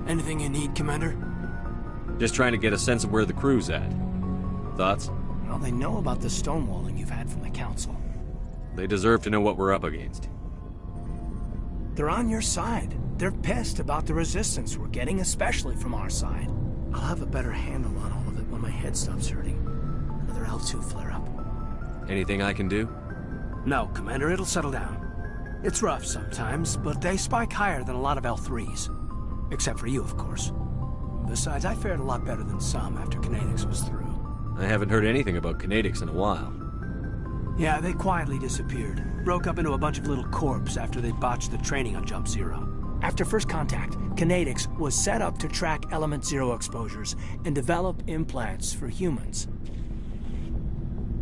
Anything you need, Commander? Just trying to get a sense of where the crew's at. Thoughts? Well, they know about the stonewalling you've had from the Council. They deserve to know what we're up against. They're on your side. They're pissed about the resistance we're getting, especially from our side. I'll have a better handle on all of it when my head stops hurting. Another L2 flare-up. Anything I can do? No, Commander, it'll settle down. It's rough sometimes, but they spike higher than a lot of L3s. Except for you, of course. Besides, I fared a lot better than some after Kinetics was through. I haven't heard anything about Kinetics in a while. Yeah, they quietly disappeared. Broke up into a bunch of little corps after they botched the training on Jump Zero. After first contact, Kinetics was set up to track Element Zero exposures and develop implants for humans.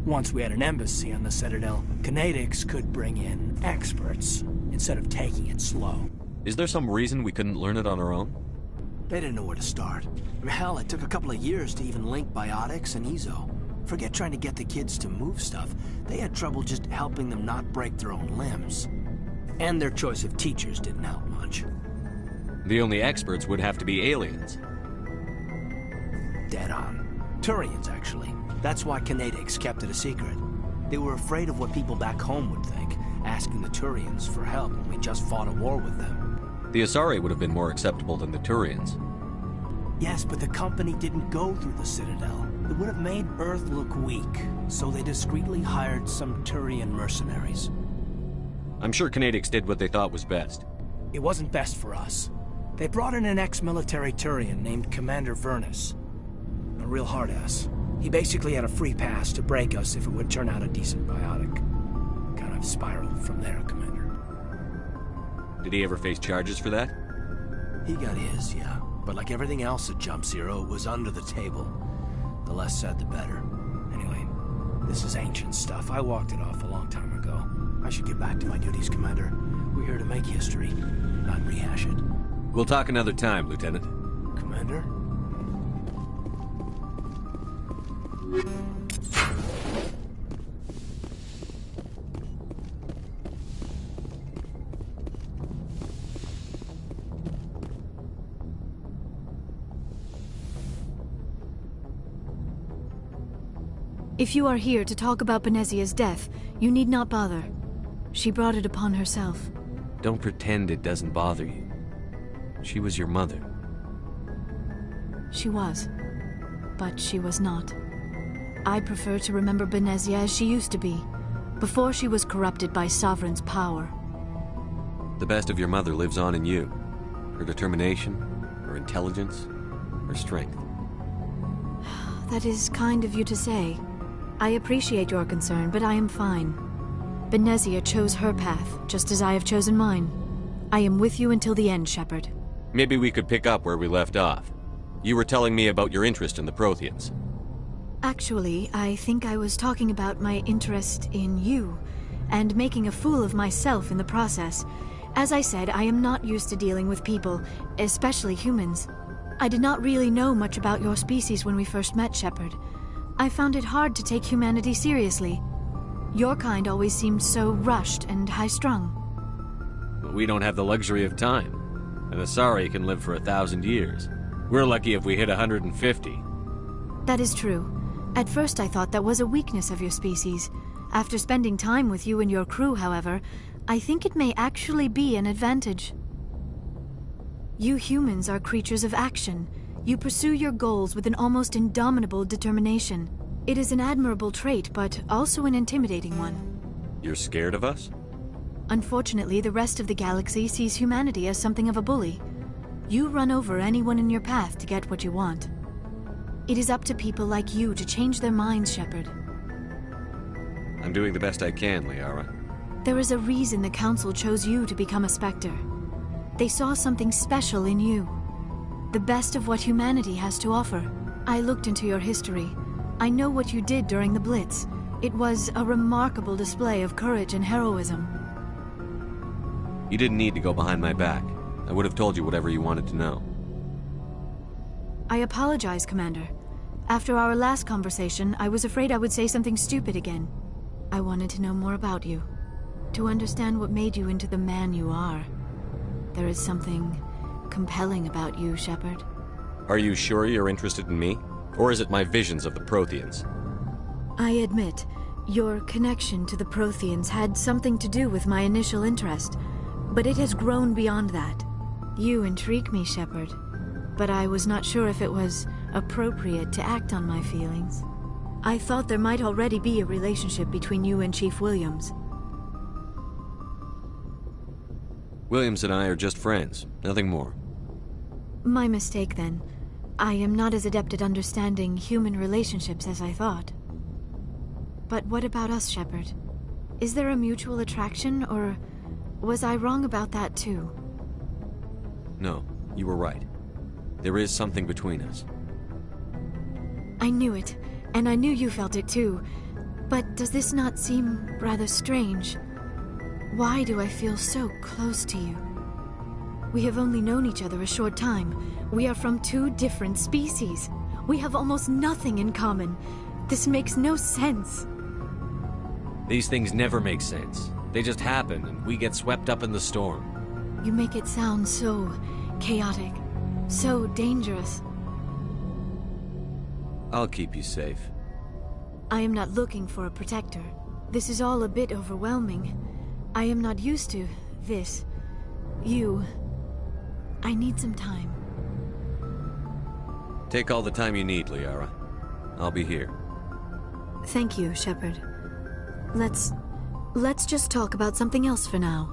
Once we had an embassy on the Citadel, Kinetics could bring in experts instead of taking it slow. Is there some reason we couldn't learn it on our own? They didn't know where to start. Hell, it took a couple of years to even link biotics and Ezo. Forget trying to get the kids to move stuff. They had trouble just helping them not break their own limbs. And their choice of teachers didn't help much. The only experts would have to be aliens. Dead on. Turians, actually. That's why Kinetics kept it a secret. They were afraid of what people back home would think, asking the Turians for help when we just fought a war with them. The Asari would have been more acceptable than the Turians. Yes, but the company didn't go through the Citadel. It would have made Earth look weak, so they discreetly hired some Turian mercenaries. I'm sure Kinetics did what they thought was best. It wasn't best for us. They brought in an ex-military Turian named Commander Vernus. A real hard-ass. He basically had a free pass to break us if it would turn out a decent biotic. Kind of spiraled from there, Commander. Did he ever face charges for that? He got his, yeah. But like everything else at Jump Zero, it was under the table. The less said, the better. Anyway, this is ancient stuff. I walked it off a long time ago. I should get back to my duties, Commander. We're here to make history, not rehash it. We'll talk another time, Lieutenant. Commander? If you are here to talk about Benezia's death, you need not bother. She brought it upon herself. Don't pretend it doesn't bother you. She was your mother. She was. But she was not. I prefer to remember Benezia as she used to be, before she was corrupted by Sovereign's power. The best of your mother lives on in you. Her determination, her intelligence, her strength. That is kind of you to say. I appreciate your concern, but I am fine. Benezia chose her path, just as I have chosen mine. I am with you until the end, Shepard. Maybe we could pick up where we left off. You were telling me about your interest in the Protheans. Actually, I think I was talking about my interest in you, and making a fool of myself in the process. As I said, I am not used to dealing with people, especially humans. I did not really know much about your species when we first met, Shepard. I found it hard to take humanity seriously. Your kind always seemed so rushed and high-strung. But we don't have the luxury of time. An Asari can live for 1,000 years. We're lucky if we hit 150. That is true. At first I thought that was a weakness of your species. After spending time with you and your crew, however, I think it may actually be an advantage. You humans are creatures of action. You pursue your goals with an almost indomitable determination. It is an admirable trait, but also an intimidating one. You're scared of us? Unfortunately, the rest of the galaxy sees humanity as something of a bully. You run over anyone in your path to get what you want. It is up to people like you to change their minds, Shepard. I'm doing the best I can, Liara. There is a reason the Council chose you to become a Spectre. They saw something special in you. The best of what humanity has to offer. I looked into your history. I know what you did during the Blitz. It was a remarkable display of courage and heroism. You didn't need to go behind my back. I would have told you whatever you wanted to know. I apologize, Commander. After our last conversation, I was afraid I would say something stupid again. I wanted to know more about you, to understand what made you into the man you are. There is something compelling about you, Shepard. Are you sure you're interested in me? Or is it my visions of the Protheans? I admit, your connection to the Protheans had something to do with my initial interest, but it has grown beyond that. You intrigue me, Shepard, but I was not sure if it was appropriate to act on my feelings. I thought there might already be a relationship between you and Chief Williams. Williams and I are just friends, nothing more. My mistake, then. I am not as adept at understanding human relationships as I thought. But what about us, Shepard? Is there a mutual attraction, or was I wrong about that too? No, you were right. There is something between us. I knew it, and I knew you felt it too. But does this not seem rather strange? Why do I feel so close to you? We have only known each other a short time. We are from two different species. We have almost nothing in common. This makes no sense. These things never make sense. They just happen, and we get swept up in the storm. You make it sound so chaotic, so dangerous. I'll keep you safe. I am not looking for a protector. This is all a bit overwhelming. I am not used to this. You. I need some time. Take all the time you need, Liara. I'll be here. Thank you, Shepard. Let's just talk about something else for now.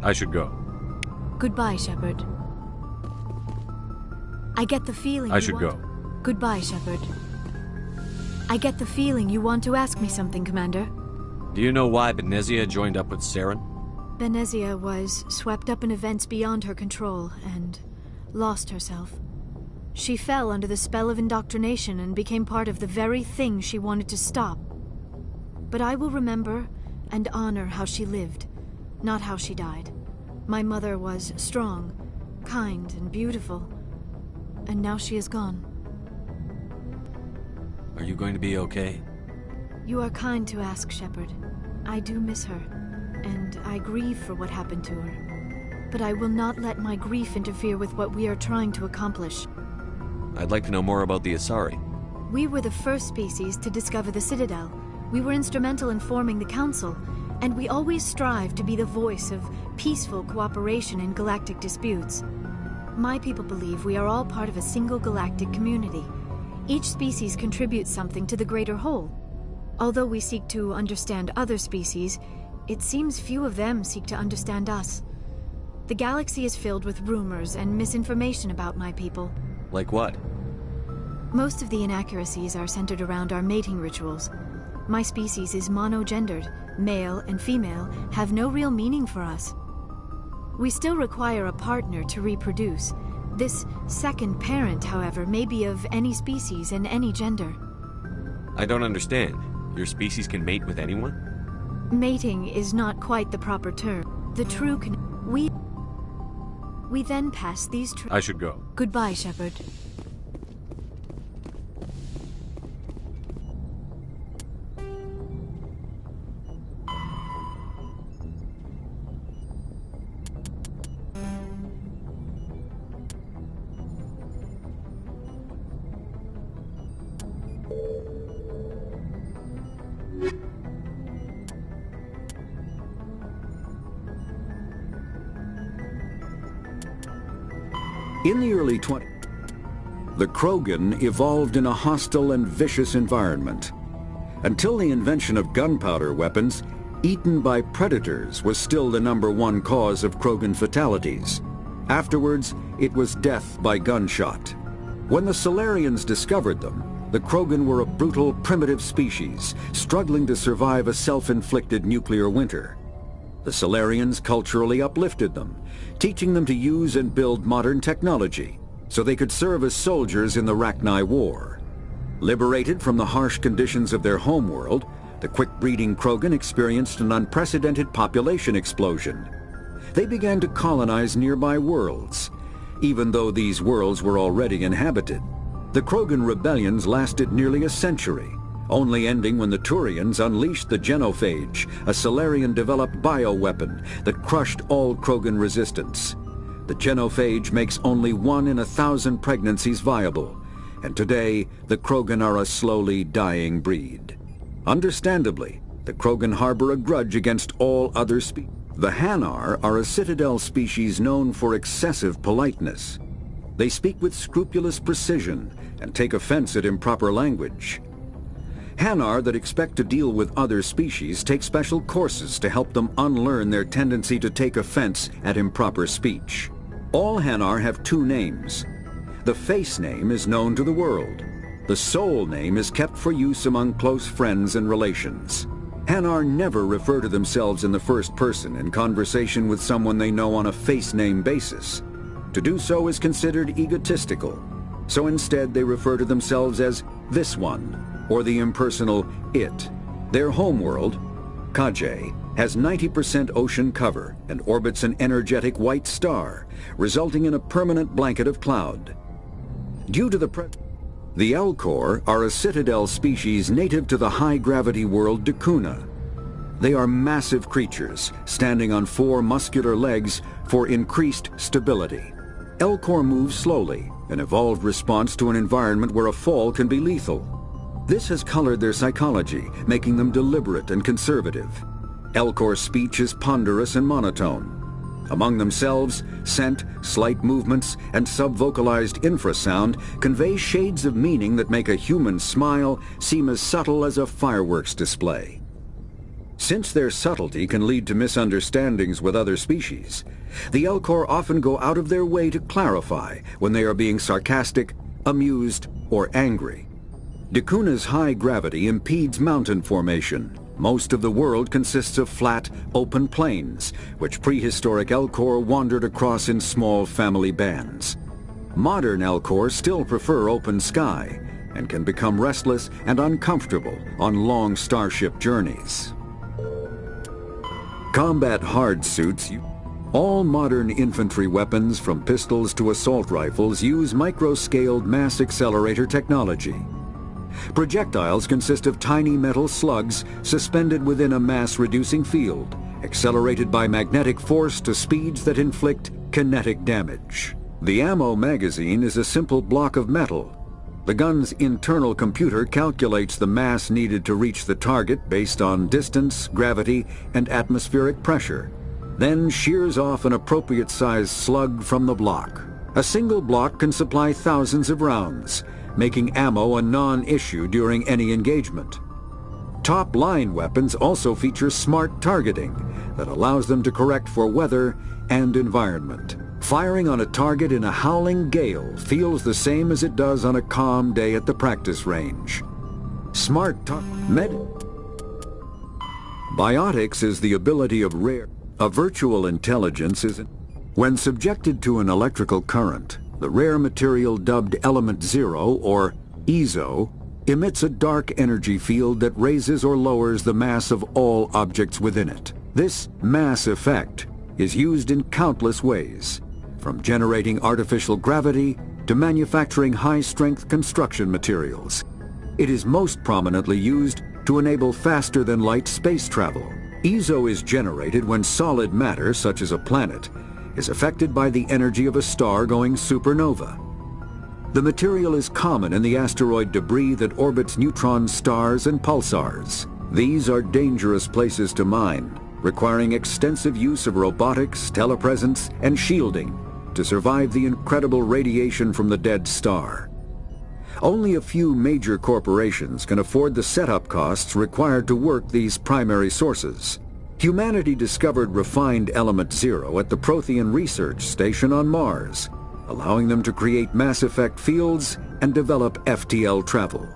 I should go. Goodbye, Shepard. I get the feeling I should go. Goodbye, Shepard. I get the feeling you want to ask me something, Commander. Do you know why Benezia joined up with Saren? Benezia was swept up in events beyond her control and lost herself. She fell under the spell of indoctrination and became part of the very thing she wanted to stop. But I will remember and honor how she lived, not how she died. My mother was strong, kind, and beautiful, and now she is gone. Are you going to be okay? You are kind to ask, Shepard. I do miss her, and I grieve for what happened to her. But I will not let my grief interfere with what we are trying to accomplish. I'd like to know more about the Asari. We were the first species to discover the Citadel. We were instrumental in forming the Council, and we always strive to be the voice of peaceful cooperation in galactic disputes. My people believe we are all part of a single galactic community. Each species contributes something to the greater whole. Although we seek to understand other species, it seems few of them seek to understand us. The galaxy is filled with rumors and misinformation about my people. Like what? Most of the inaccuracies are centered around our mating rituals. My species is monogendered. Male and female have no real meaning for us. We still require a partner to reproduce. This second parent, however, may be of any species and any gender. I don't understand. Your species can mate with anyone? Mating is not quite the proper term. The true We then pass these I should go. Goodbye, Shepard. In the early 20s, the Krogan evolved in a hostile and vicious environment. Until the invention of gunpowder weapons, eaten by predators was still the #1 cause of Krogan fatalities. Afterwards, it was death by gunshot. When the Solarians discovered them, the Krogan were a brutal, primitive species, struggling to survive a self-inflicted nuclear winter. The Solarians culturally uplifted them, teaching them to use and build modern technology, so they could serve as soldiers in the Rachni War. Liberated from the harsh conditions of their homeworld, the quick-breeding Krogan experienced an unprecedented population explosion. They began to colonize nearby worlds, even though these worlds were already inhabited. The Krogan rebellions lasted nearly a century, only ending when the Turians unleashed the genophage, a Solarian-developed bioweapon that crushed all Krogan resistance. The genophage makes only 1 in 1,000 pregnancies viable, and today the Krogan are a slowly dying breed. Understandably, the Krogan harbor a grudge against all other species. The Hanar are a citadel species known for excessive politeness. They speak with scrupulous precision and take offense at improper language. Hanar that expect to deal with other species take special courses to help them unlearn their tendency to take offense at improper speech. All Hanar have 2 names. The face name is known to the world. The soul name is kept for use among close friends and relations. Hanar never refer to themselves in the first person in conversation with someone they know on a face name basis. To do so is considered egotistical, so instead they refer to themselves as this one, or the impersonal it. Their homeworld, Kajay, has 90% ocean cover and orbits an energetic white star, resulting in a permanent blanket of cloud. Due to the Elcor are a citadel species native to the high-gravity world Dakuna. They are massive creatures, standing on 4 muscular legs for increased stability. Elcor move slowly, an evolved response to an environment where a fall can be lethal. This has colored their psychology, making them deliberate and conservative. Elcor's speech is ponderous and monotone. Among themselves, scent, slight movements, and subvocalized infrasound convey shades of meaning that make a human smile seem as subtle as a fireworks display. Since their subtlety can lead to misunderstandings with other species, the Elcor often go out of their way to clarify when they are being sarcastic, amused, or angry. Dakuna's high gravity impedes mountain formation. Most of the world consists of flat, open plains, which prehistoric Elcor wandered across in small family bands. Modern Elcor still prefer open sky, and can become restless and uncomfortable on long starship journeys. Combat hard suits. All modern infantry weapons, from pistols to assault rifles, use micro-scaled mass accelerator technology. Projectiles consist of tiny metal slugs suspended within a mass-reducing field, accelerated by magnetic force to speeds that inflict kinetic damage. The ammo magazine is a simple block of metal. The gun's internal computer calculates the mass needed to reach the target based on distance, gravity, and atmospheric pressure, then shears off an appropriate-sized slug from the block. A single block can supply thousands of rounds, making ammo a non-issue during any engagement. Top-line weapons also feature smart targeting that allows them to correct for weather and environment. Firing on a target in a howling gale feels the same as it does on a calm day at the practice range. Biotics is the ability of a virtual intelligence when subjected to an electrical current. The rare material dubbed Element Zero, or EZO, emits a dark energy field that raises or lowers the mass of all objects within it. This mass effect is used in countless ways, from generating artificial gravity to manufacturing high-strength construction materials. It is most prominently used to enable faster-than-light space travel. EZO is generated when solid matter, such as a planet, is affected by the energy of a star going supernova. The material is common in the asteroid debris that orbits neutron stars and pulsars. These are dangerous places to mine, requiring extensive use of robotics, telepresence, and shielding to survive the incredible radiation from the dead star. Only a few major corporations can afford the setup costs required to work these primary sources. Humanity discovered refined Element Zero at the Prothean Research Station on Mars, allowing them to create mass effect fields and develop FTL travel.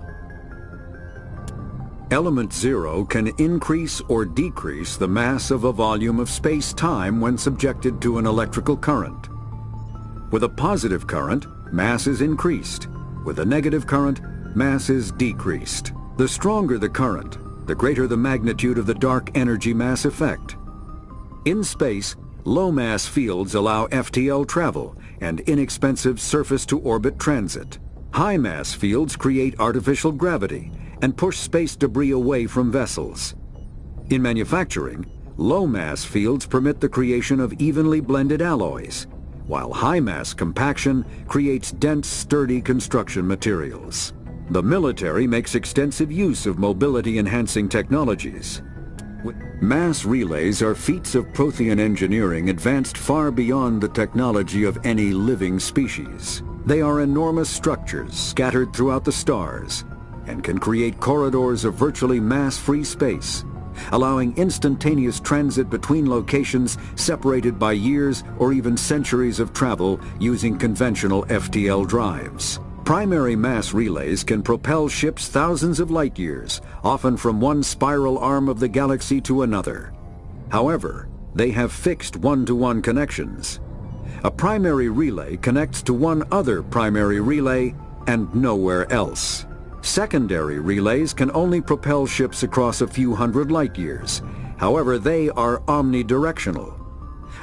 Element Zero can increase or decrease the mass of a volume of space-time when subjected to an electrical current. With a positive current, mass is increased. With a negative current, mass is decreased. The stronger the current, the greater the magnitude of the dark energy mass effect. In space, low-mass fields allow FTL travel and inexpensive surface-to-orbit transit. High-mass fields create artificial gravity and push space debris away from vessels. In manufacturing, low-mass fields permit the creation of evenly blended alloys, while high-mass compaction creates dense, sturdy construction materials. The military makes extensive use of mobility-enhancing technologies. Mass relays are feats of Prothean engineering advanced far beyond the technology of any living species. They are enormous structures scattered throughout the stars and can create corridors of virtually mass-free space, allowing instantaneous transit between locations separated by years or even centuries of travel using conventional FTL drives. Primary mass relays can propel ships thousands of light years, often from one spiral arm of the galaxy to another. However, they have fixed one-to-one connections. A primary relay connects to one other primary relay and nowhere else. Secondary relays can only propel ships across a few hundred light years. However, they are omnidirectional.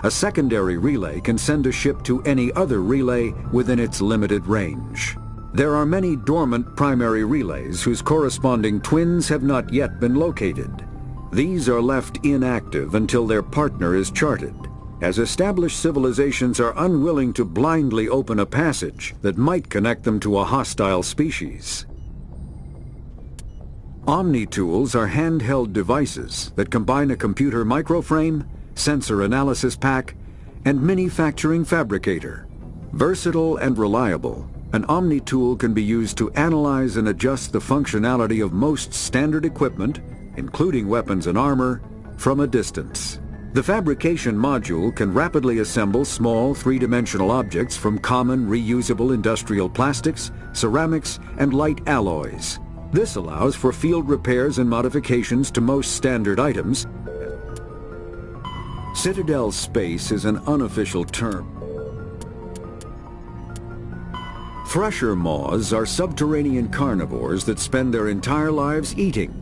A secondary relay can send a ship to any other relay within its limited range. There are many dormant primary relays whose corresponding twins have not yet been located. These are left inactive until their partner is charted, as established civilizations are unwilling to blindly open a passage that might connect them to a hostile species. Omni-tools are handheld devices that combine a computer microframe, sensor analysis pack, and manufacturing fabricator. Versatile and reliable, an Omni-tool can be used to analyze and adjust the functionality of most standard equipment, including weapons and armor, from a distance. The fabrication module can rapidly assemble small three-dimensional objects from common reusable industrial plastics, ceramics, and light alloys. This allows for field repairs and modifications to most standard items. Citadel space is an unofficial term. Thresher moths are subterranean carnivores that spend their entire lives eating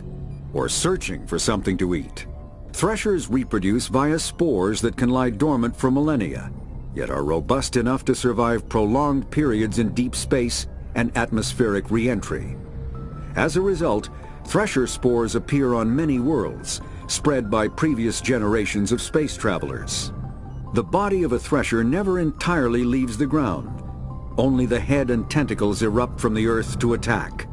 or searching for something to eat. Threshers reproduce via spores that can lie dormant for millennia, yet are robust enough to survive prolonged periods in deep space and atmospheric re-entry. As a result, thresher spores appear on many worlds, spread by previous generations of space travelers. The body of a thresher never entirely leaves the ground. Only the head and tentacles erupt from the Earth to attack.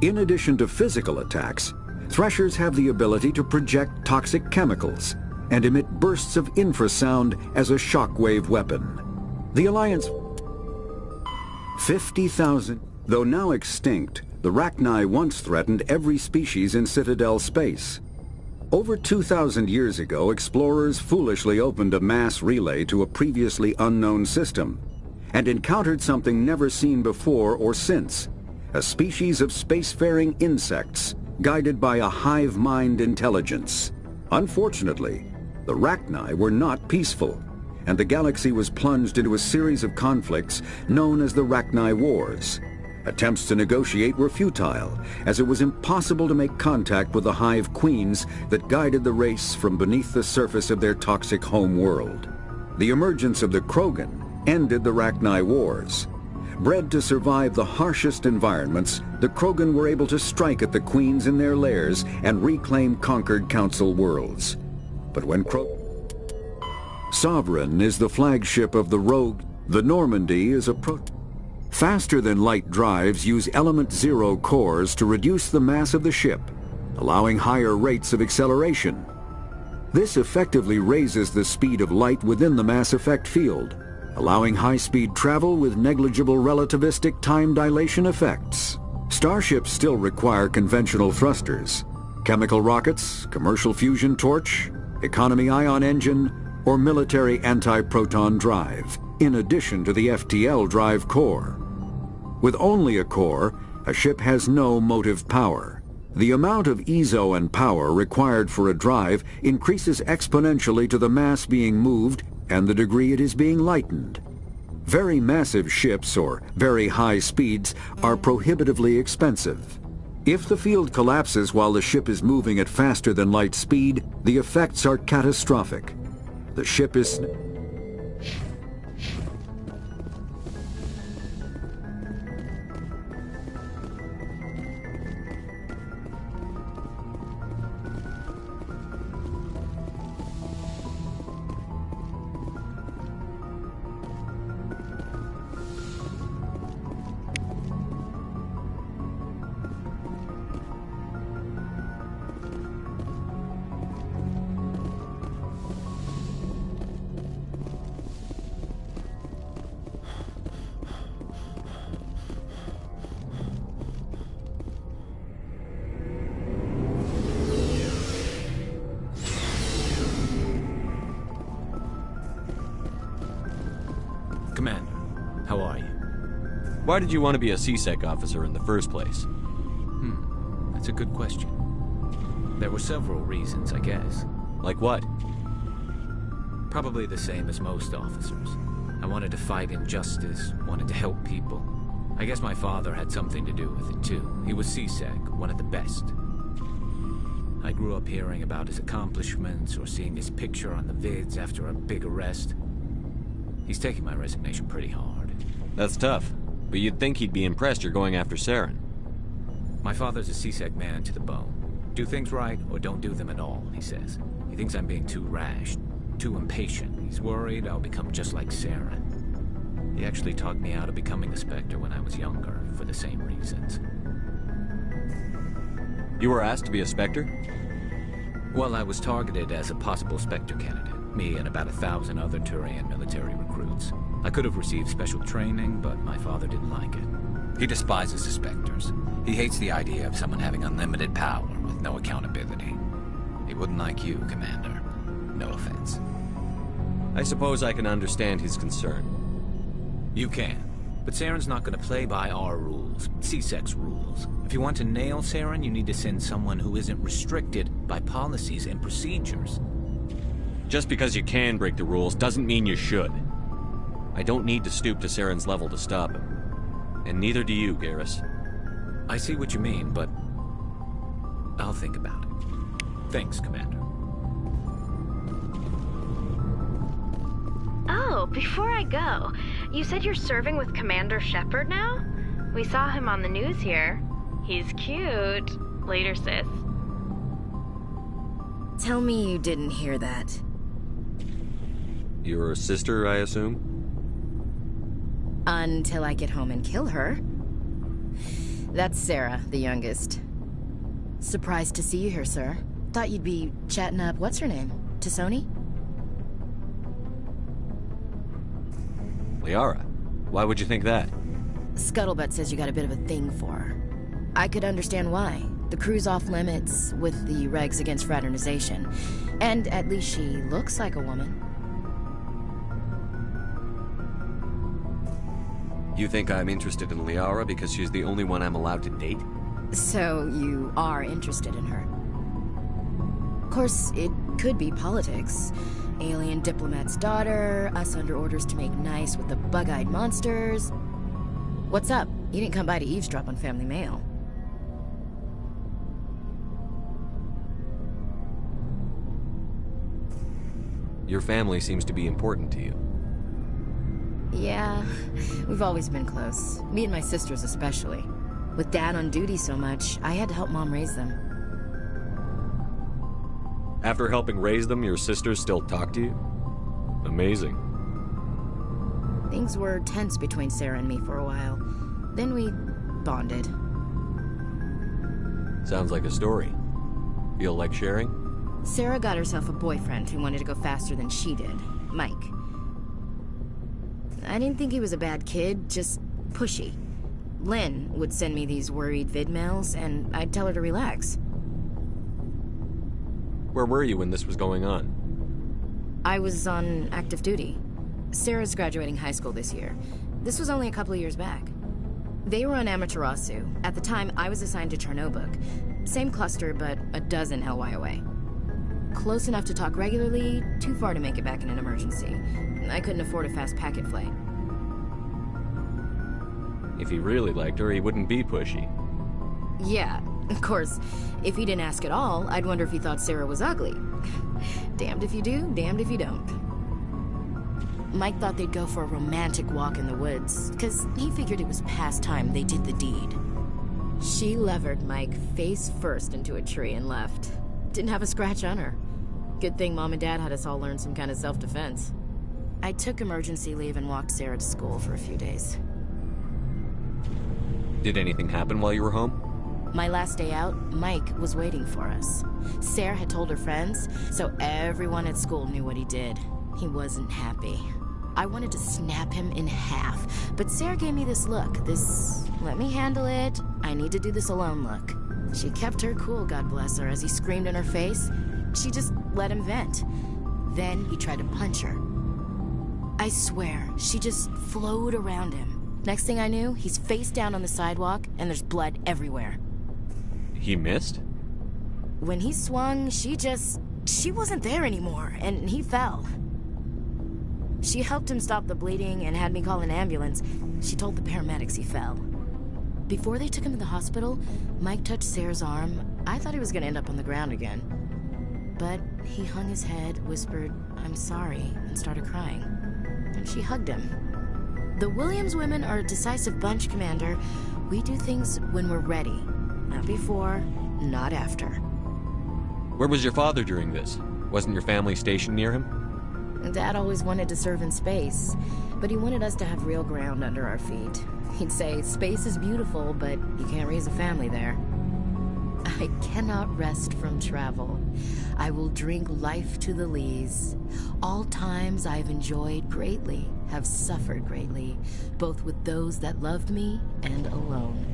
In addition to physical attacks, threshers have the ability to project toxic chemicals and emit bursts of infrasound as a shockwave weapon. The Alliance... 50,000. Though now extinct, the Rachni once threatened every species in Citadel space. Over 2,000 years ago, explorers foolishly opened a mass relay to a previously unknown system and encountered something never seen before or since, a species of spacefaring insects guided by a hive mind intelligence. Unfortunately, the Rachni were not peaceful, and the galaxy was plunged into a series of conflicts known as the Rachni Wars. Attempts to negotiate were futile, as it was impossible to make contact with the hive queens that guided the race from beneath the surface of their toxic home world. The emergence of the Krogan ended the Rachni Wars. Bred to survive the harshest environments, the Krogan were able to strike at the queens in their lairs and reclaim conquered council worlds. But when Sovereign is the flagship of the Rogue, the Normandy is a faster-than-light drives use element zero cores to reduce the mass of the ship, allowing higher rates of acceleration. This effectively raises the speed of light within the mass effect field, allowing high-speed travel with negligible relativistic time dilation effects. Starships still require conventional thrusters, chemical rockets, commercial fusion torch, economy ion engine, or military anti-proton drive, in addition to the FTL drive core. With only a core, a ship has no motive power. The amount of EZO and power required for a drive increases exponentially to the mass being moved and the degree it is being lightened. Very massive ships or very high speeds are prohibitively expensive. If the field collapses while the ship is moving at faster than light speed, the effects are catastrophic. The ship is... Commander, how are you? Why did you want to be a CSEC officer in the first place? That's a good question. There were several reasons, I guess. Like what? Probably the same as most officers. I wanted to fight injustice, wanted to help people. I guess my father had something to do with it too. He was CSEC, one of the best. I grew up hearing about his accomplishments or seeing his picture on the vids after a big arrest. He's taking my resignation pretty hard. That's tough, but you'd think he'd be impressed you're going after Saren. My father's a CSEC man to the bone. Do things right or don't do them at all, he says. He thinks I'm being too rash, too impatient. He's worried I'll become just like Saren. He actually talked me out of becoming a Spectre when I was younger, for the same reasons. You were asked to be a Spectre? Well, I was targeted as a possible Spectre candidate. Me and about 1,000 other Turian military recruits. I could have received special training, but my father didn't like it. He despises the Spectres. He hates the idea of someone having unlimited power with no accountability. He wouldn't like you, Commander. No offense. I suppose I can understand his concern. You can. But Saren's not going to play by our rules, CSEC's rules. If you want to nail Saren, you need to send someone who isn't restricted by policies and procedures. Just because you can break the rules doesn't mean you should. I don't need to stoop to Saren's level to stop him. And neither do you, Garrus. I see what you mean, but I'll think about it. Thanks, Commander. Oh, before I go, you said you're serving with Commander Shepard now? We saw him on the news here. He's cute. Later, sis. Tell me you didn't hear that. Your sister, I assume? Until I get home and kill her. That's Sarah, the youngest. Surprised to see you here, sir. Thought you'd be chatting up, what's her name? T'Soni? Liara. Why would you think that? Scuttlebutt says you got a bit of a thing for her. I could understand why. The crew's off limits with the regs against fraternization. And at least she looks like a woman. You think I'm interested in Liara because she's the only one I'm allowed to date? So you are interested in her. Of course, it could be politics. Alien diplomat's daughter, us under orders to make nice with the bug-eyed monsters. What's up? You didn't come by to eavesdrop on Family Mail. Your family seems to be important to you. Yeah, we've always been close. Me and my sisters especially. With Dad on duty so much, I had to help Mom raise them. After helping raise them, your sisters still talk to you? Amazing. Things were tense between Sarah and me for a while. Then we bonded. Sounds like a story. Feel like sharing? Sarah got herself a boyfriend who wanted to go faster than she did, Mike. I didn't think he was a bad kid, just pushy. Lynn would send me these worried vid mails, and I'd tell her to relax. Where were you when this was going on? I was on active duty. Sarah's graduating high school this year. This was only a couple of years back. They were on Amaterasu. At the time, I was assigned to Chernobog. Same cluster, but a dozen LY away. Close enough to talk regularly, too far to make it back in an emergency. I couldn't afford a fast packet flight. If he really liked her, he wouldn't be pushy. Yeah, of course, if he didn't ask at all, I'd wonder if he thought Sarah was ugly. Damned if you do, damned if you don't. Mike thought they'd go for a romantic walk in the woods, because he figured it was past time they did the deed. She levered Mike face first into a tree and left. Didn't have a scratch on her. Good thing Mom and Dad had us all learn some kind of self-defense. I took emergency leave and walked Sarah to school for a few days. Did anything happen while you were home? My last day out, Mike was waiting for us. Sarah had told her friends, so everyone at school knew what he did. He wasn't happy. I wanted to snap him in half, but Sarah gave me this look, this let me handle it, I need to do this alone look. She kept her cool, God bless her, as he screamed in her face. She just let him vent. Then he tried to punch her. I swear, she just flowed around him. Next thing I knew, he's face down on the sidewalk, and there's blood everywhere. He missed? When he swung, she wasn't there anymore, and he fell. She helped him stop the bleeding and had me call an ambulance. She told the paramedics he fell. Before they took him to the hospital, Mike touched Sarah's arm. I thought he was gonna end up on the ground again. But he hung his head, whispered, "I'm sorry," and started crying. And she hugged him. The Williams women are a decisive bunch, Commander. We do things when we're ready. Not before, not after. Where was your father during this? Wasn't your family stationed near him? Dad always wanted to serve in space, but he wanted us to have real ground under our feet. He'd say, space is beautiful, but you can't raise a family there. I cannot rest from travel. I will drink life to the lees. All times I've enjoyed greatly, have suffered greatly, both with those that loved me and alone.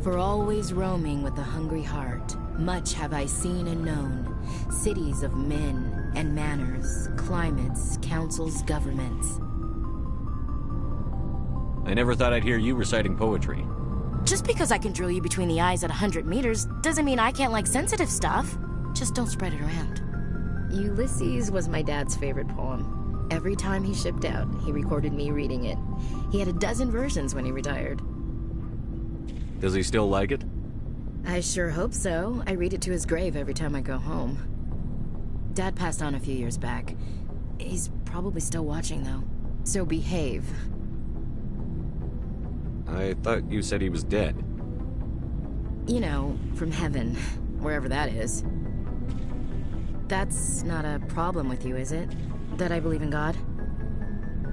For always roaming with a hungry heart, much have I seen and known, cities of men and manners, climates, councils, governments. I never thought I'd hear you reciting poetry. Just because I can drill you between the eyes at 100 meters doesn't mean I can't like sensitive stuff. Just don't spread it around. Ulysses was my dad's favorite poem. Every time he shipped out, he recorded me reading it. He had a dozen versions when he retired. Does he still like it? I sure hope so. I read it to his grave every time I go home. Dad passed on a few years back. He's probably still watching, though. So behave. I thought you said he was dead. You know, from heaven, wherever that is. That's not a problem with you, is it? That I believe in God?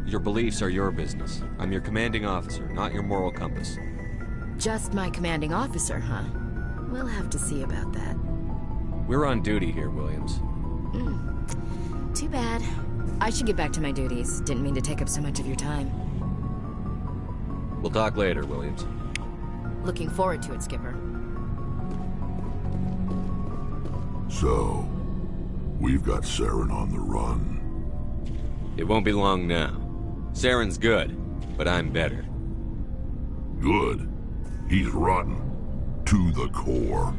Your beliefs are your business. I'm your commanding officer, not your moral compass. Just my commanding officer, huh? We'll have to see about that. We're on duty here, Williams. Too bad. I should get back to my duties. Didn't mean to take up so much of your time. We'll talk later, Williams. Looking forward to it, Skipper. So, we've got Saren on the run. It won't be long now. Saren's good, but I'm better. Good? He's rotten. To the core.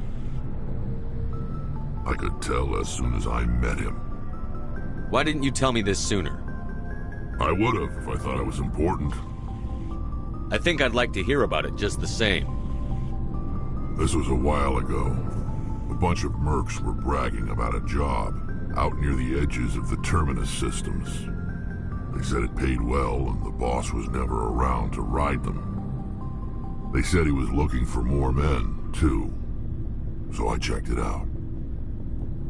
I could tell as soon as I met him. Why didn't you tell me this sooner? I would have if I thought it was important. I think I'd like to hear about it just the same. This was a while ago. A bunch of mercs were bragging about a job out near the edges of the Terminus systems. They said it paid well and the boss was never around to ride them. They said he was looking for more men, too. So I checked it out.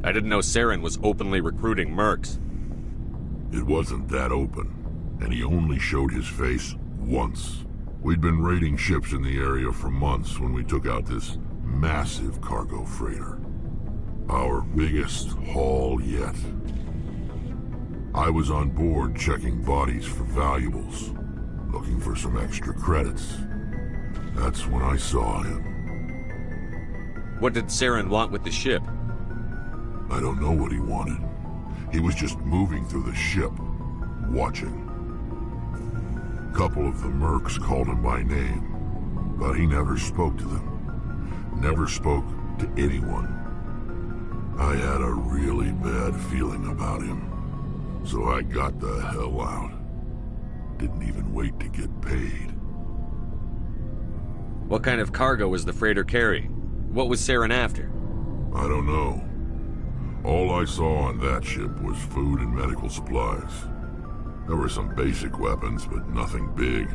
I didn't know Saren was openly recruiting mercs. It wasn't that open, and he only showed his face once. We'd been raiding ships in the area for months when we took out this massive cargo freighter. Our biggest haul yet. I was on board checking bodies for valuables, looking for some extra credits. That's when I saw him. What did Saren want with the ship? I don't know what he wanted. He was just moving through the ship, watching. A couple of the mercs called him by name, but he never spoke to them. Never spoke to anyone. I had a really bad feeling about him, so I got the hell out. didn't even wait to get paid. What kind of cargo was the freighter carrying? What was Saren after? I don't know. All I saw on that ship was food and medical supplies. There were some basic weapons, but nothing big.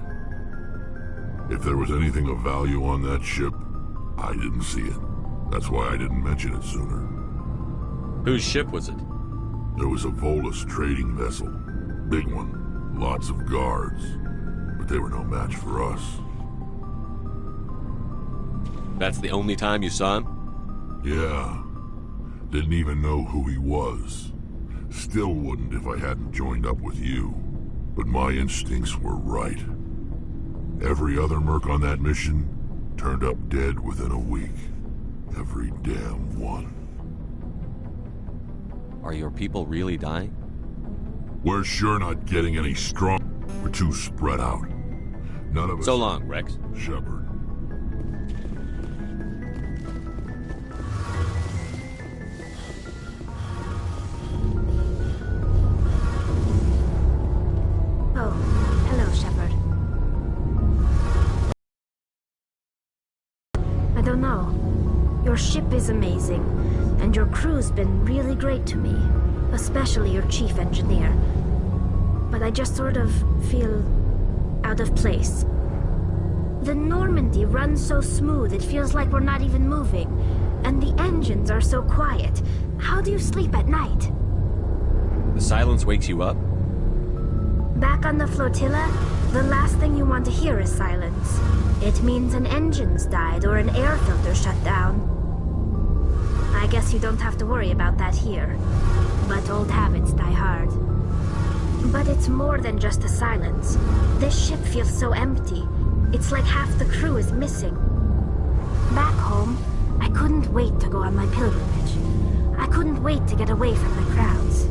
If there was anything of value on that ship, I didn't see it. That's why I didn't mention it sooner. Whose ship was it? There was a Volus trading vessel. Big one. Lots of guards. But they were no match for us. That's the only time you saw him? Yeah. Didn't even know who he was. Still wouldn't if I hadn't joined up with you. But my instincts were right. Every other merc on that mission turned up dead within a week. Every damn one. Are your people really dying? We're sure not getting any strong. We're too spread out. None of us... So long, Rex. Shepard. Oh, hello, Shepard. I don't know. Your ship is amazing, and your crew's been really great to me, especially your chief engineer. But I just sort of feel out of place. The Normandy runs so smooth it feels like we're not even moving, and the engines are so quiet. How do you sleep at night? The silence wakes you up? Back on the flotilla, the last thing you want to hear is silence. It means an engine's died or an air filter shut down. I guess you don't have to worry about that here. But old habits die hard. But it's more than just the silence. This ship feels so empty. It's like half the crew is missing. Back home, I couldn't wait to go on my pilgrimage. I couldn't wait to get away from the crowds.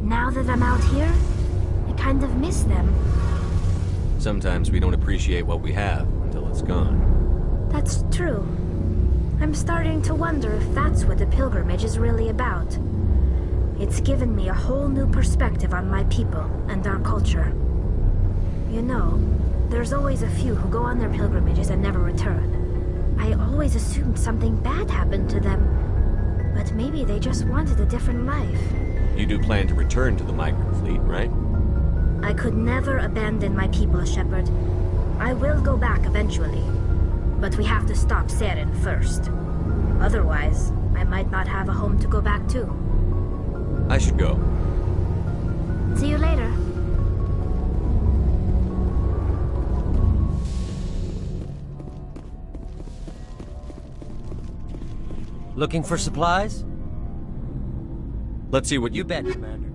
Now that I'm out here, I kind of miss them. Sometimes we don't appreciate what we have until it's gone. That's true. I'm starting to wonder if that's what the pilgrimage is really about. It's given me a whole new perspective on my people and our culture. You know, there's always a few who go on their pilgrimages and never return. I always assumed something bad happened to them, but maybe they just wanted a different life. You do plan to return to the migrant fleet, right? I could never abandon my people, Shepard. I will go back eventually, but we have to stop Saren first. Otherwise, I might not have a home to go back to. I should go. See you later. Looking for supplies? Let's see what You bet, Commander.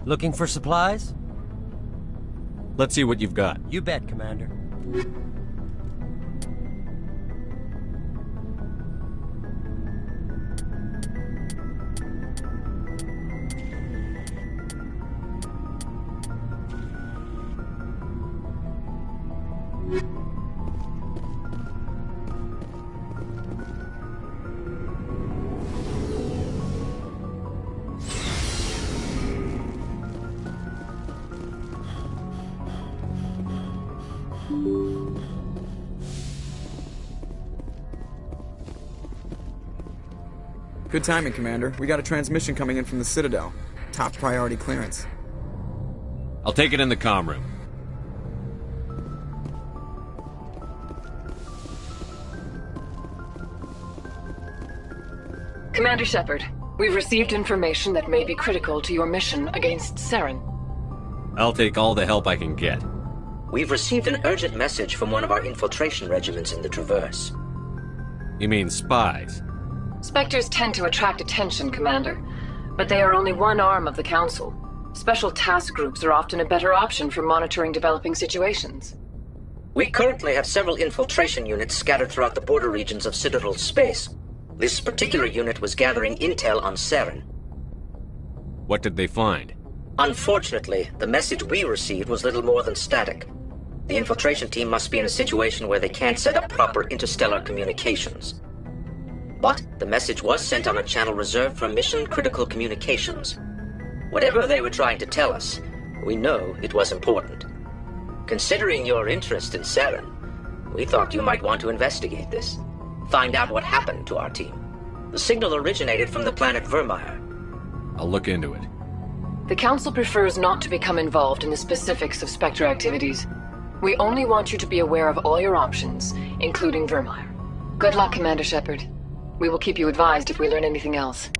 Looking for supplies? Let's see what you've got. You bet, Commander. Good timing, Commander. We got a transmission coming in from the Citadel. Top priority clearance. I'll take it in the comm room. Commander Shepard, we've received information that may be critical to your mission against Saren. I'll take all the help I can get. We've received an urgent message from one of our infiltration regiments in the Traverse. You mean spies? Spectres tend to attract attention, Commander, but they are only one arm of the Council. Special task groups are often a better option for monitoring developing situations. We currently have several infiltration units scattered throughout the border regions of Citadel space. This particular unit was gathering intel on Saren. What did they find? Unfortunately, the message we received was little more than static. The infiltration team must be in a situation where they can't set up proper interstellar communications. But the message was sent on a channel reserved for mission-critical communications. Whatever they were trying to tell us, we know it was important. Considering your interest in Saren, we thought you might want to investigate this. Find out what happened to our team. The signal originated from the planet Vermeer. I'll look into it. The Council prefers not to become involved in the specifics of Spectre activities. We only want you to be aware of all your options, including Vermeer. Good luck, Commander Shepard. We will keep you advised if we learn anything else.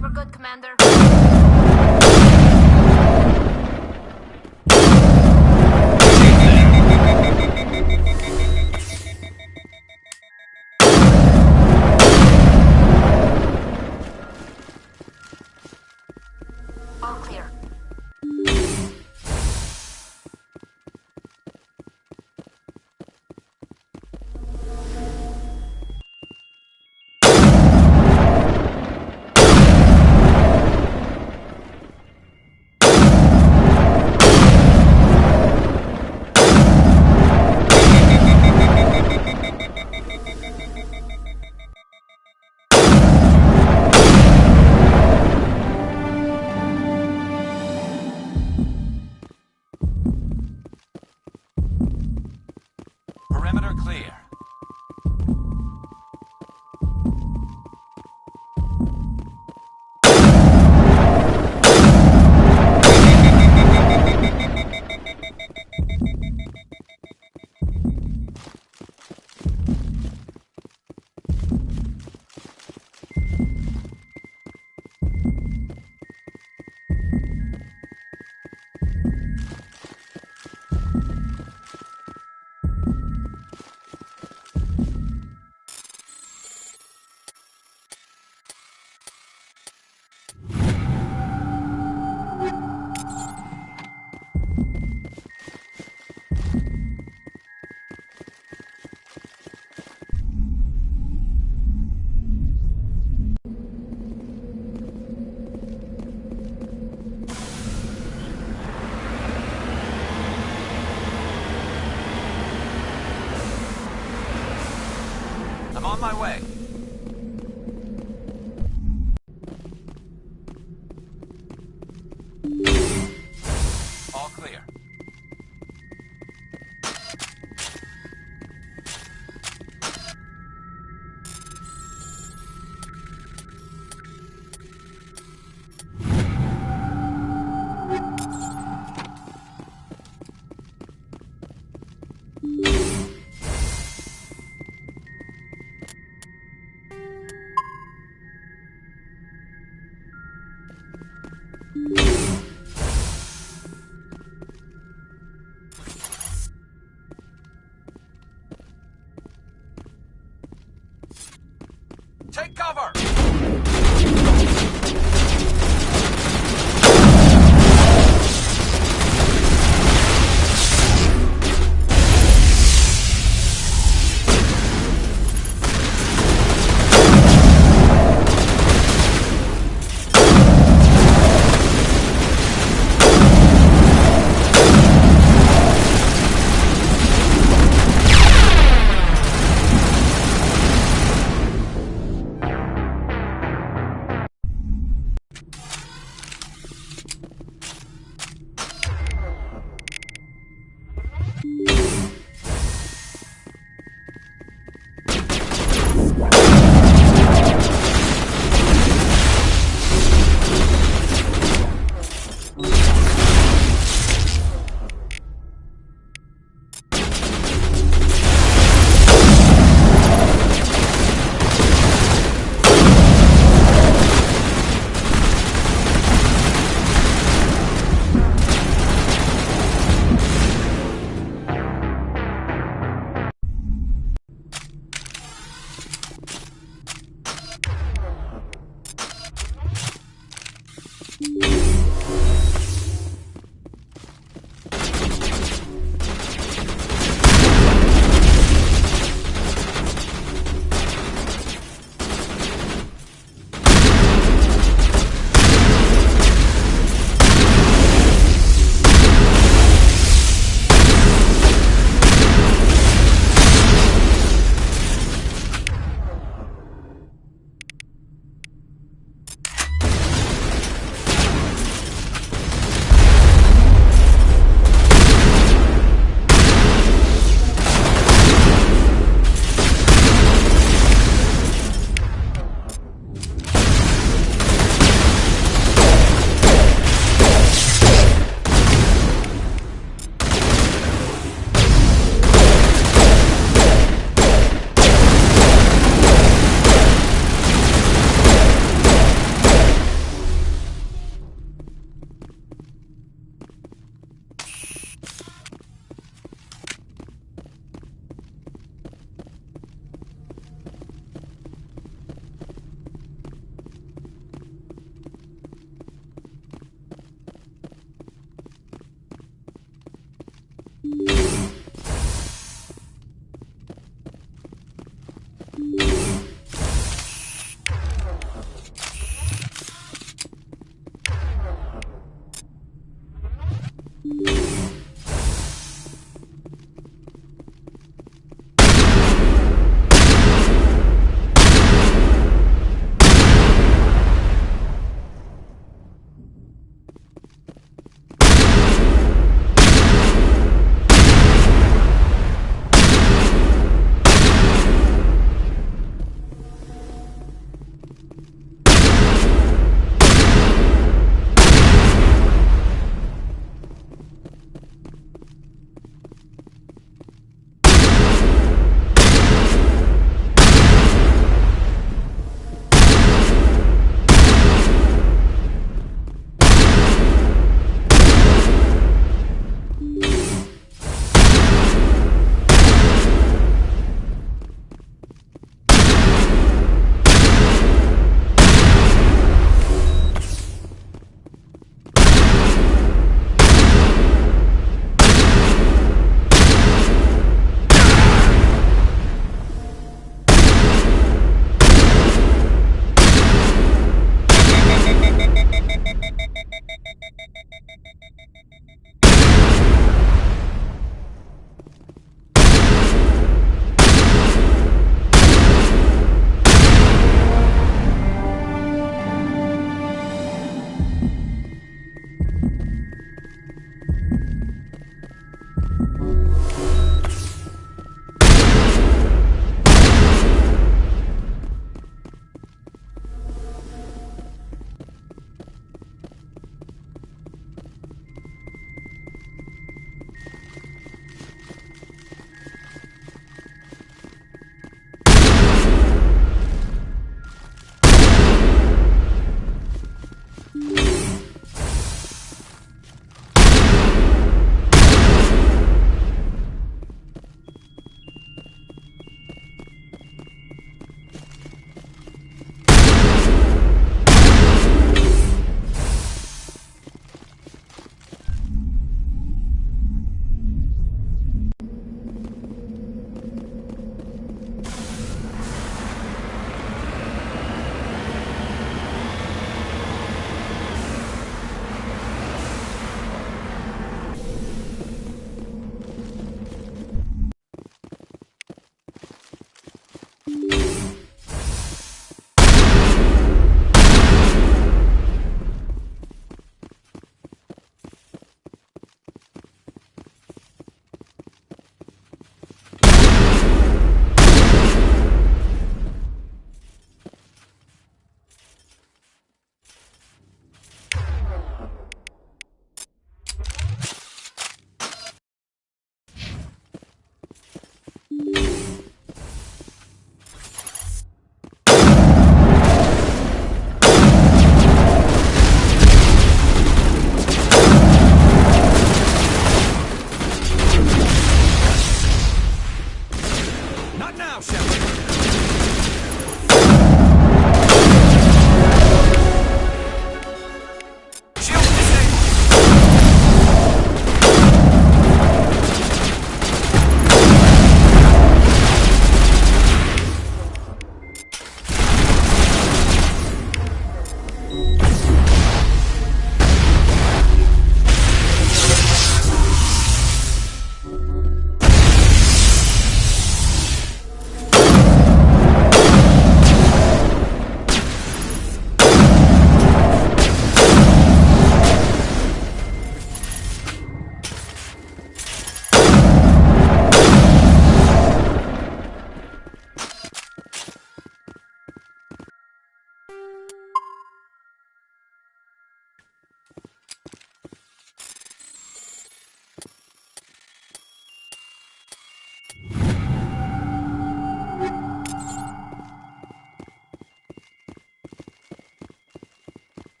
think we're good, Commander. All clear. Perimeter clear. I'm on my way. All clear. Take cover!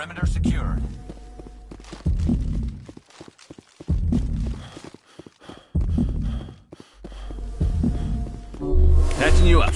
Perimeter secured. Patching you up.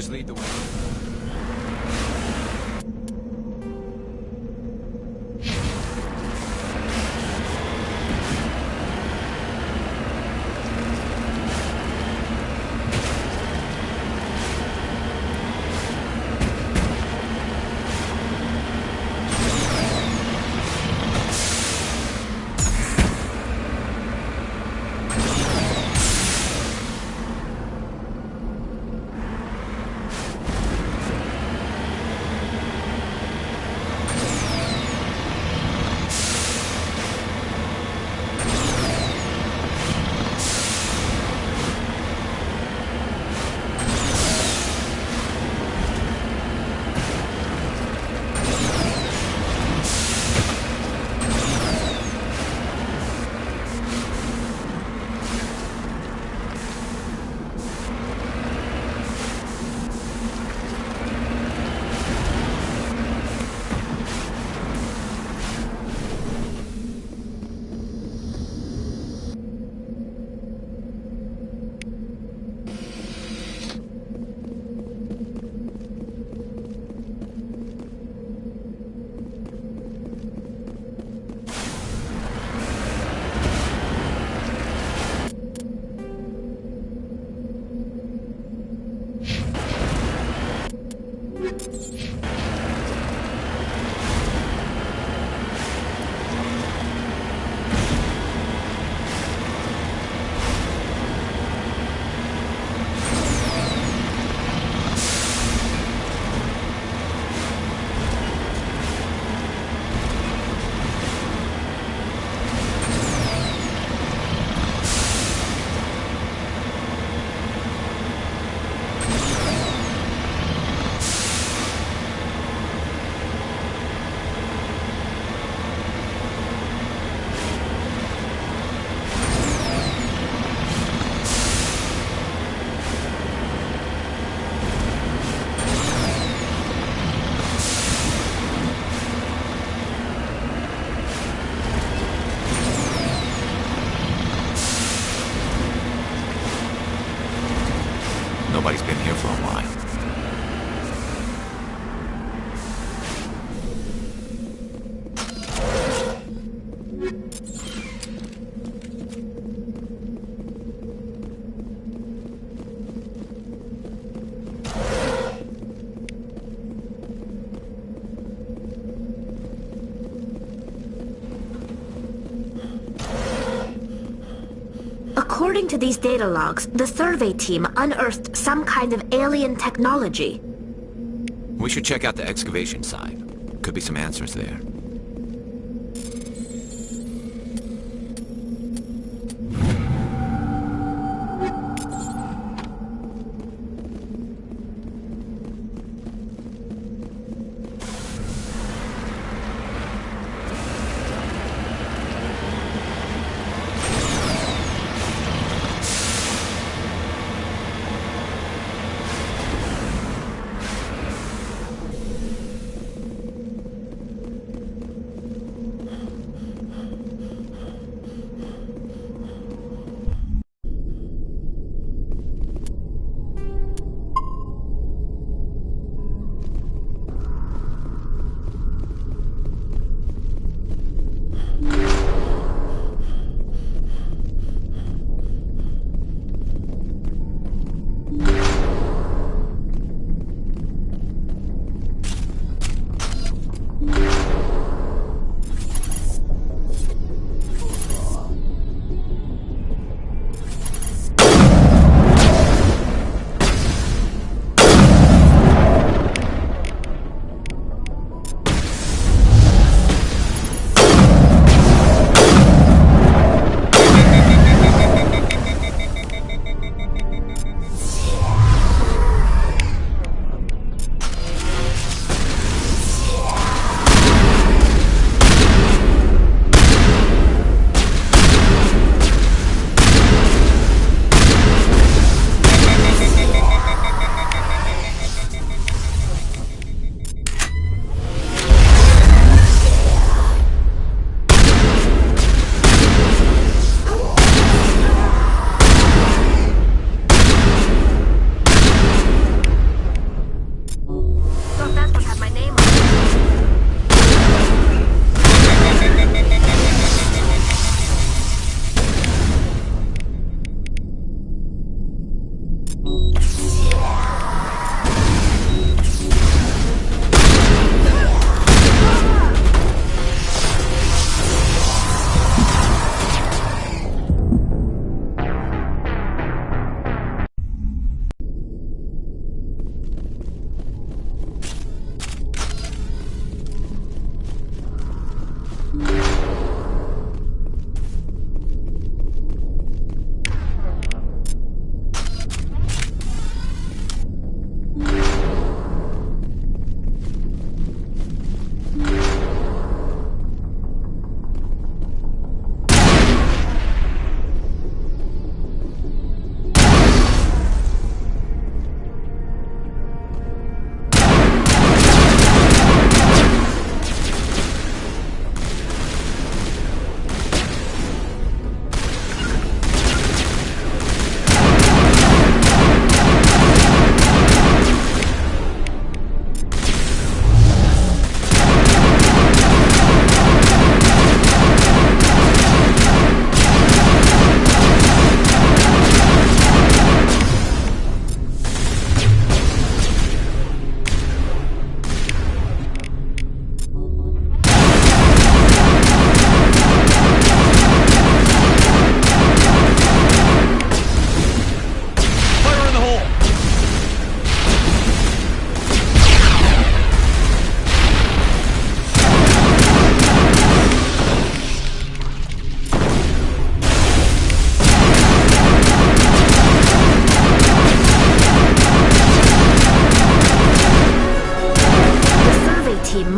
Just lead the way. Nobody's been here for a while. According to these data logs, the survey team unearthed some kind of alien technology. We should check out the excavation site. Could be some answers there.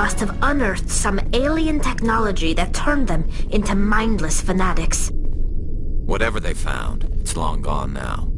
must have unearthed some alien technology that turned them into mindless fanatics. Whatever they found, it's long gone now.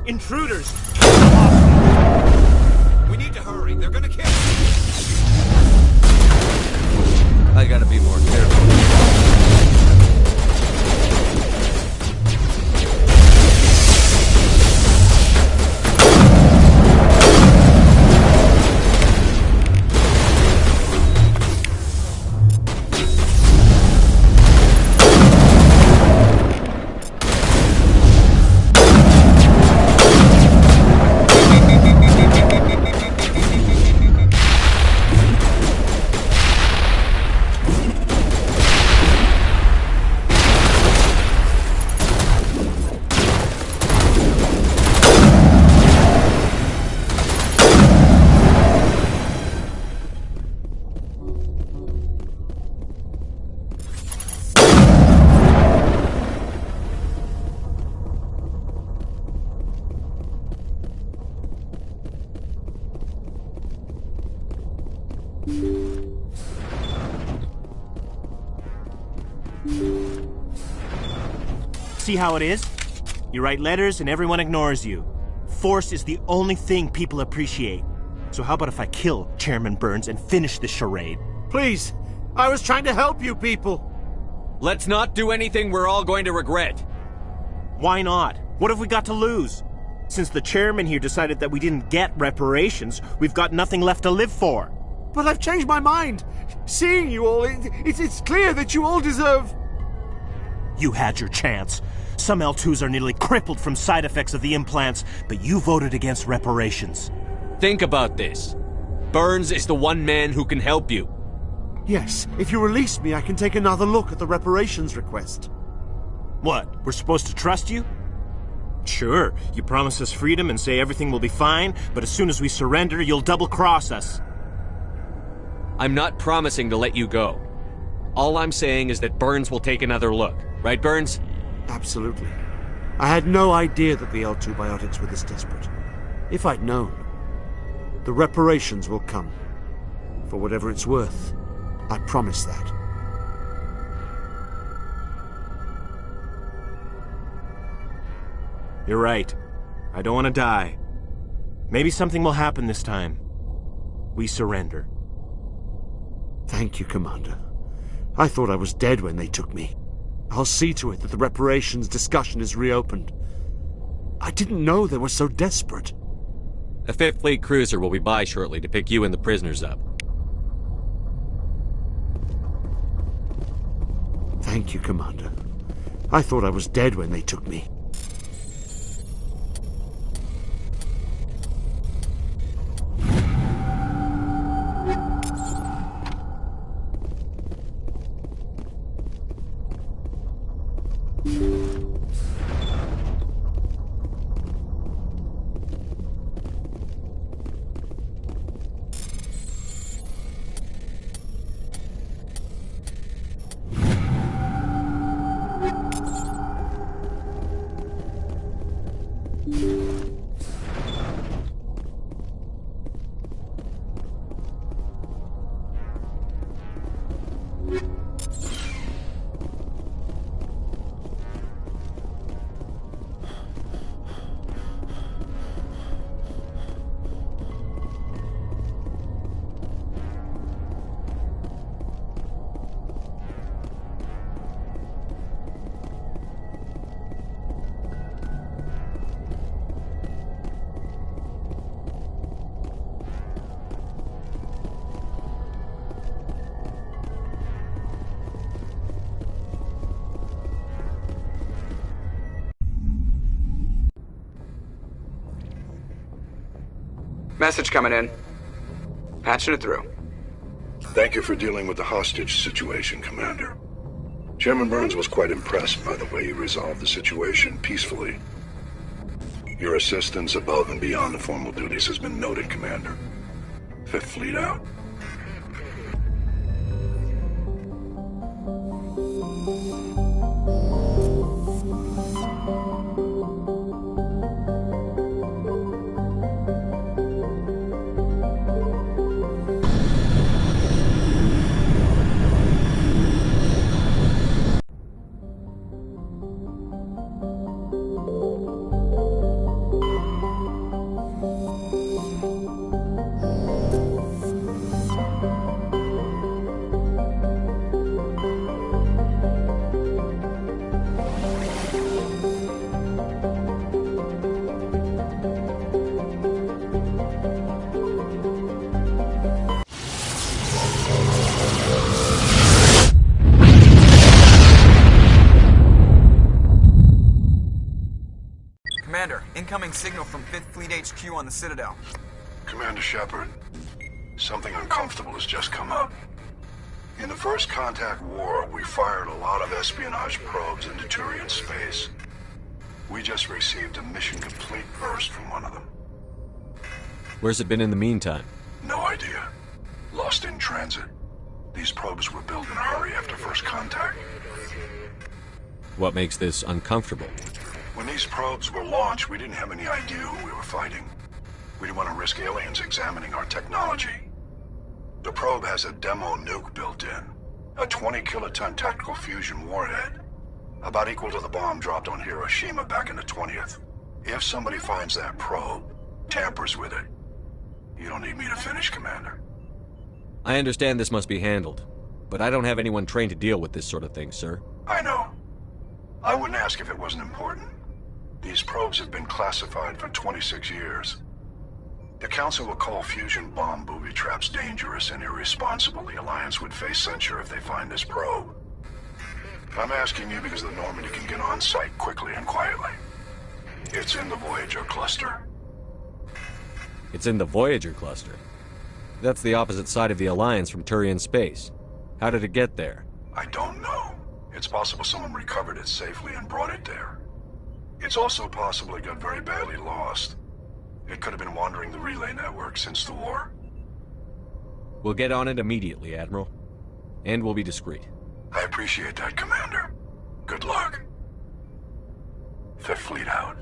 Intruders! We need to hurry. They're gonna kill us. I gotta be more careful. See how it is? You write letters and everyone ignores you. Force is the only thing people appreciate. So how about if I kill Chairman Burns and finish this charade? Please, I was trying to help you people. Let's not do anything we're all going to regret. Why not? What have we got to lose? Since the chairman here decided that we didn't get reparations, we've got nothing left to live for. But I've changed my mind. Seeing you all, it's clear that you all deserve... You had your chance. Some L2s are nearly crippled from side effects of the implants, but you voted against reparations. Think about this. Burns is the one man who can help you. Yes, if you release me, I can take another look at the reparations request. What, we're supposed to trust you? Sure, you promise us freedom and say everything will be fine, but as soon as we surrender, you'll double-cross us. I'm not promising to let you go. All I'm saying is that Burns will take another look. Right, Burns? Absolutely. I had no idea that the L2 biotics were this desperate. If I'd known, the reparations will come. For whatever it's worth, I promise that. You're right. I don't want to die. Maybe something will happen this time. We surrender. Thank you, Commander. I thought I was dead when they took me. I'll see to it that the reparations discussion is reopened. I didn't know they were so desperate. A 5th Fleet cruiser will be by shortly to pick you and the prisoners up. Thank you, Commander. I thought I was dead when they took me. Message coming in. Patching it through. Thank you for dealing with the hostage situation, Commander. Chairman Burns was quite impressed by the way you resolved the situation peacefully. Your assistance above and beyond the formal duties has been noted, Commander. 5th Fleet out. Commander, incoming signal from 5th Fleet HQ on the Citadel. Commander Shepard, something uncomfortable has just come up. In the First Contact War, we fired a lot of espionage probes into Turian space. We just received a mission complete burst from one of them. Where's it been in the meantime? No idea. Lost in transit. These probes were built in a hurry after First Contact. What makes this uncomfortable? When these probes were launched, we didn't have any idea who we were fighting. We didn't want to risk aliens examining our technology. The probe has a demo nuke built in. A 20-kiloton tactical fusion warhead. About equal to the bomb dropped on Hiroshima back in the 20th. If somebody finds that probe, tampers with it, you don't need me to finish, Commander. I understand this must be handled, but I don't have anyone trained to deal with this sort of thing, sir. I know. I wouldn't ask if it wasn't important. These probes have been classified for 26 years. The Council will call fusion bomb booby traps dangerous and irresponsible. The Alliance would face censure if they find this probe. I'm asking you because the Normandy can get on site quickly and quietly. It's in the Voyager cluster. It's in the Voyager cluster? That's the opposite side of the Alliance from Turian space. How did it get there? I don't know. It's possible someone recovered it safely and brought it there. It's also possible it got very badly lost. It could have been wandering the relay network since the war. We'll get on it immediately, Admiral. And we'll be discreet. I appreciate that, Commander. Good luck. 5th Fleet out.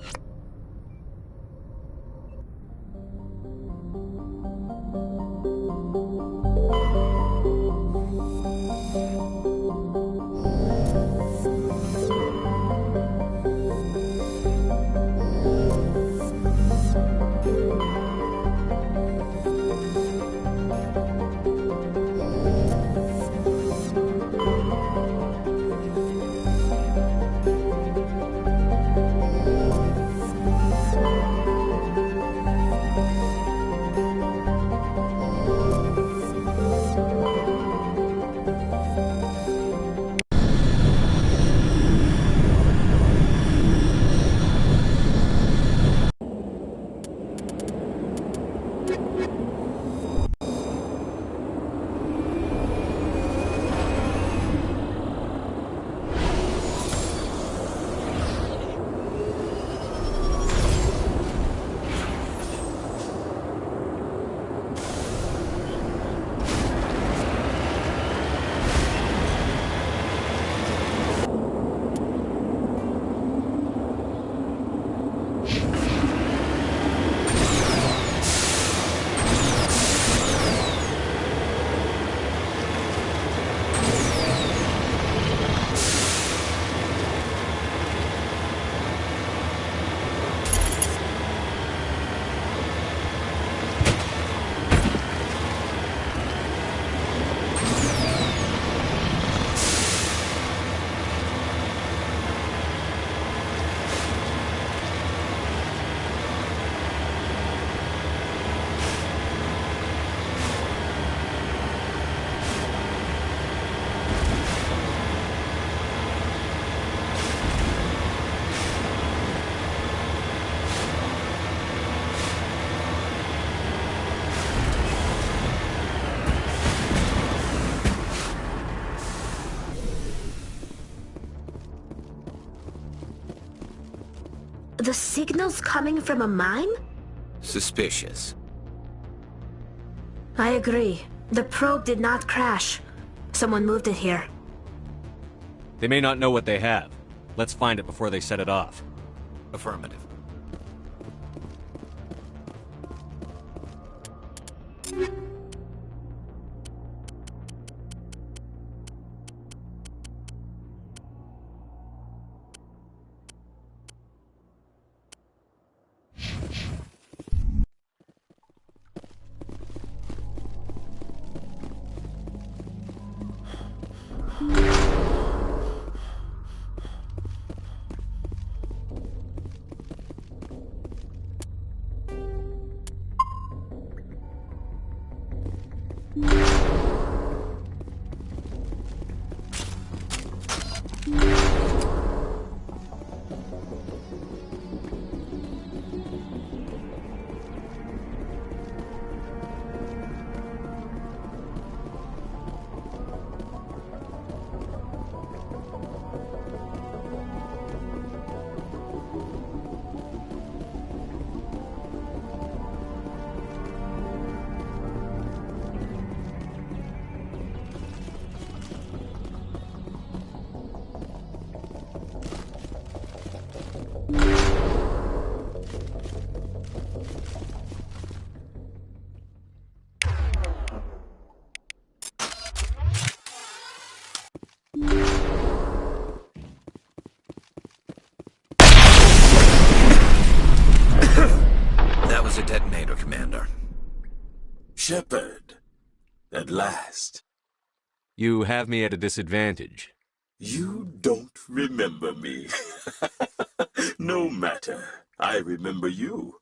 The signal's coming from a mine? Suspicious. I agree. The probe did not crash. Someone moved it here. They may not know what they have. Let's find it before they set it off. Affirmative. That was a detonator, Commander. Shepard. At last. You have me at a disadvantage. You don't remember me. No matter. I remember you.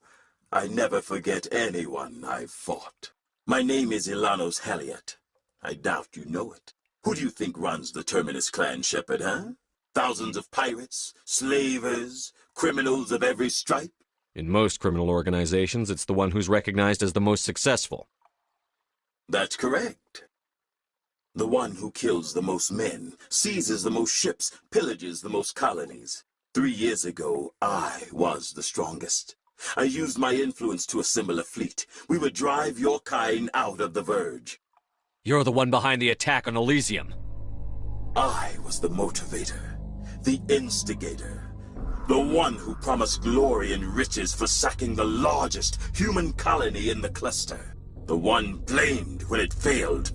I never forget anyone I've fought. My name is Ilanos Halliot. I doubt you know it. Who do you think runs the Terminus clan, Shepard, huh? Thousands of pirates, slavers, criminals of every stripe? In most criminal organizations, it's the one who's recognized as the most successful. That's correct. The one who kills the most men, seizes the most ships, pillages the most colonies. 3 years ago, I was the strongest. I used my influence to assemble a fleet. We would drive your kind out of the Verge. You're the one behind the attack on Elysium. I was the motivator, the instigator, the one who promised glory and riches for sacking the largest human colony in the cluster. The one blamed when it failed.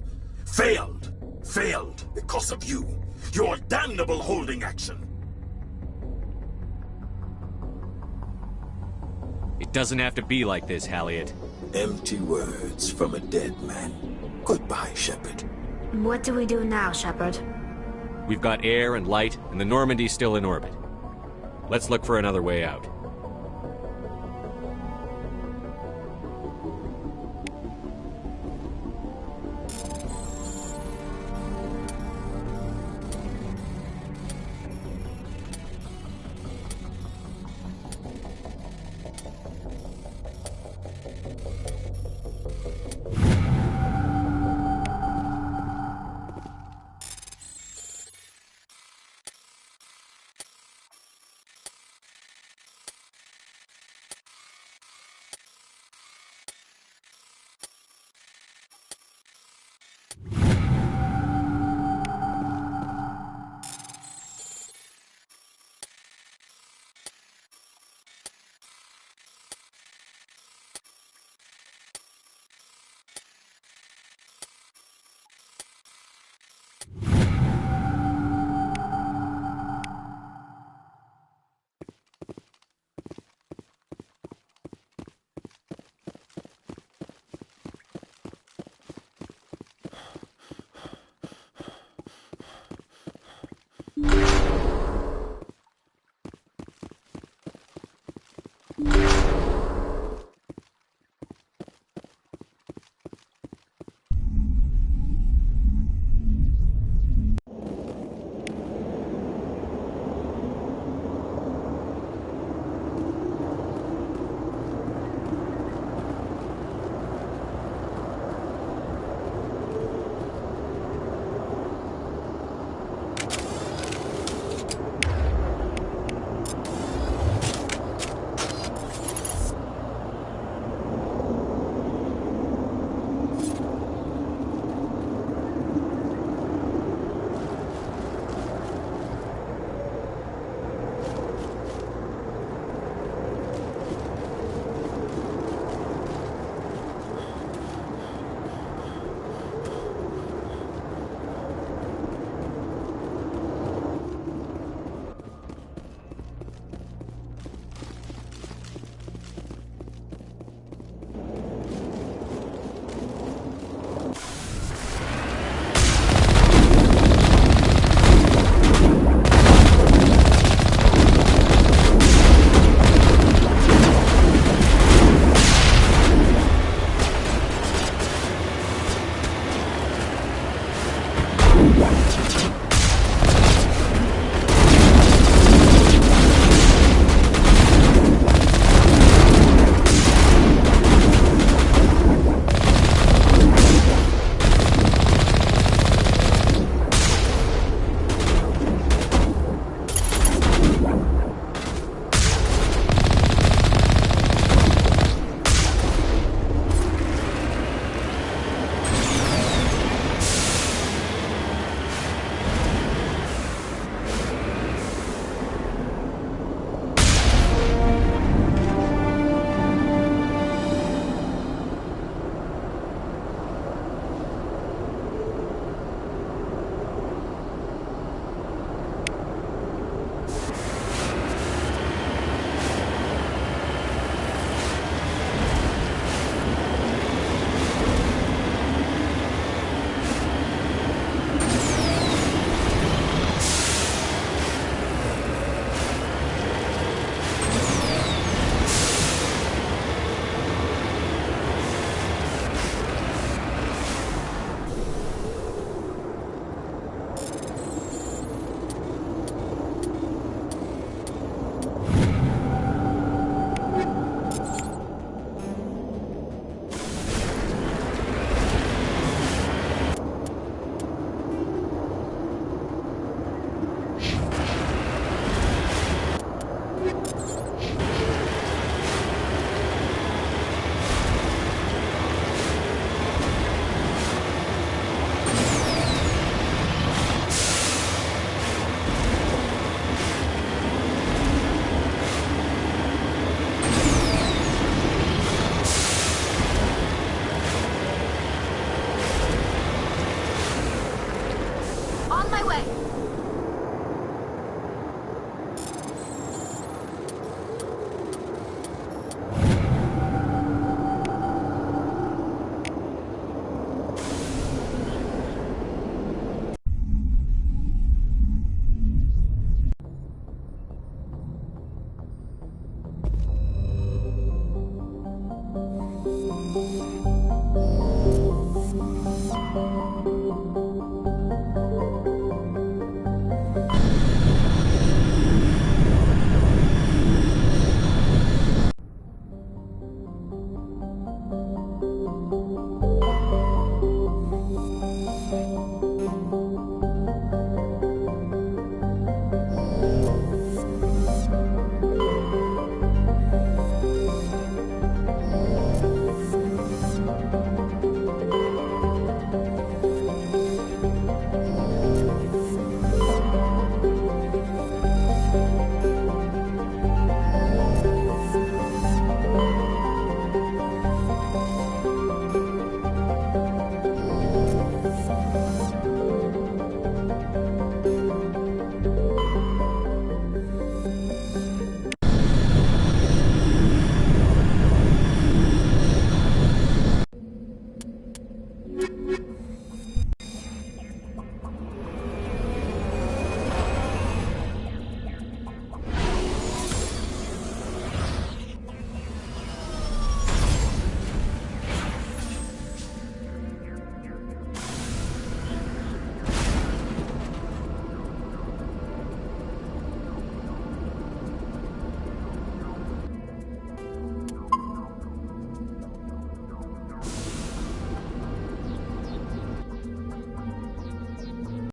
Failed because of you. Your damnable holding action. It doesn't have to be like this, Halliot. Empty words from a dead man. Goodbye, Shepard. What do we do now, Shepard? We've got air and light, and the Normandy's still in orbit. Let's look for another way out.